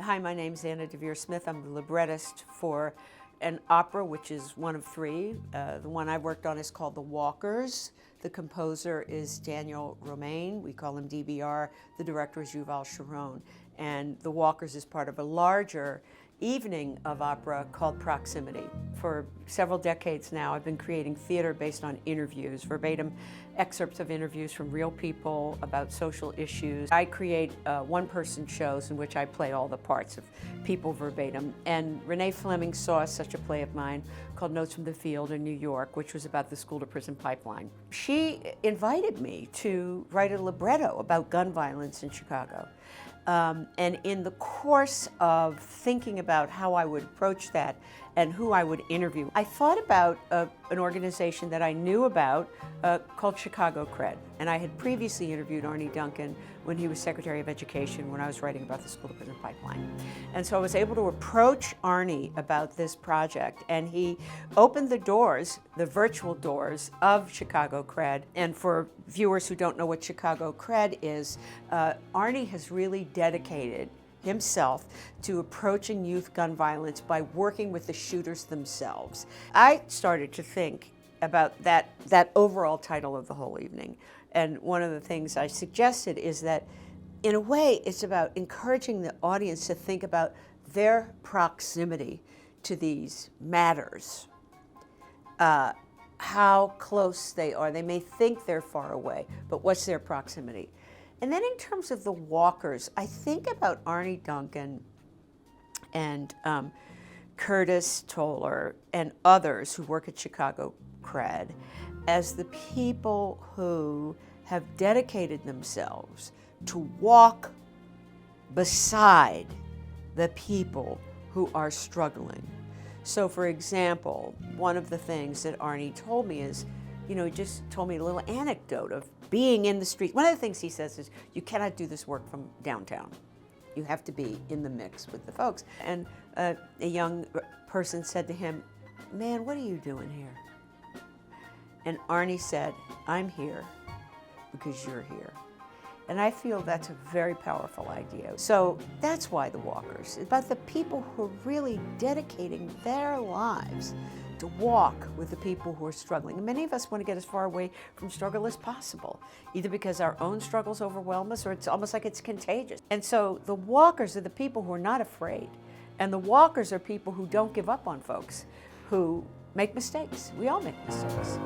Hi, my name's Anna Deavere Smith. I'm the librettist for an opera, which is one of three. The one I worked on is called The Walkers. The composer is Daniel Romain. We call him DBR. The director is Yuval Sharon. And The Walkers is part of a larger evening of opera called Proximity. For several decades now, I've been creating theater based on interviews, verbatim excerpts of interviews from real people about social issues. I create one-person shows in which I play all the parts of people verbatim. And Renee Fleming saw such a play of mine called Notes from the Field in New York, which was about the school-to-prison pipeline. She invited me to write a libretto about gun violence in Chicago. And in the course of thinking about how I would approach that and who I would interview, I thought about an organization that I knew about called Chicago Cred. And I had previously interviewed Arne Duncan when he was Secretary of Education when I was writing about the school-to-prison pipeline. And so I was able to approach Arne about this project, and he opened the doors, the virtual doors of Chicago Cred. And for viewers who don't know what Chicago Cred is, Arne has really dedicated himself to approaching youth gun violence by working with the shooters themselves. I started to think about that overall title of the whole evening. And one of the things I suggested is that, in a way, it's about encouraging the audience to think about their proximity to these matters, how close they are. They may think they're far away, but what's their proximity? And then in terms of the walkers, I think about Arne Duncan and Curtis Toller and others who work at Chicago Cred as the people who have dedicated themselves to walk beside the people who are struggling. So for example, one of the things that Arne told me is, he just told me a little anecdote of being in the street. One of the things he says is, you cannot do this work from downtown. You have to be in the mix with the folks. And a young person said to him, "Man, what are you doing here?" And Arne said, "I'm here because you're here." And I feel that's a very powerful idea. So that's why The Walkers, about the people who are really dedicating their lives to walk with the people who are struggling. And many of us want to get as far away from struggle as possible, either because our own struggles overwhelm us or it's almost like it's contagious. And so the walkers are the people who are not afraid. And the walkers are people who don't give up on folks, who make mistakes. We all make mistakes.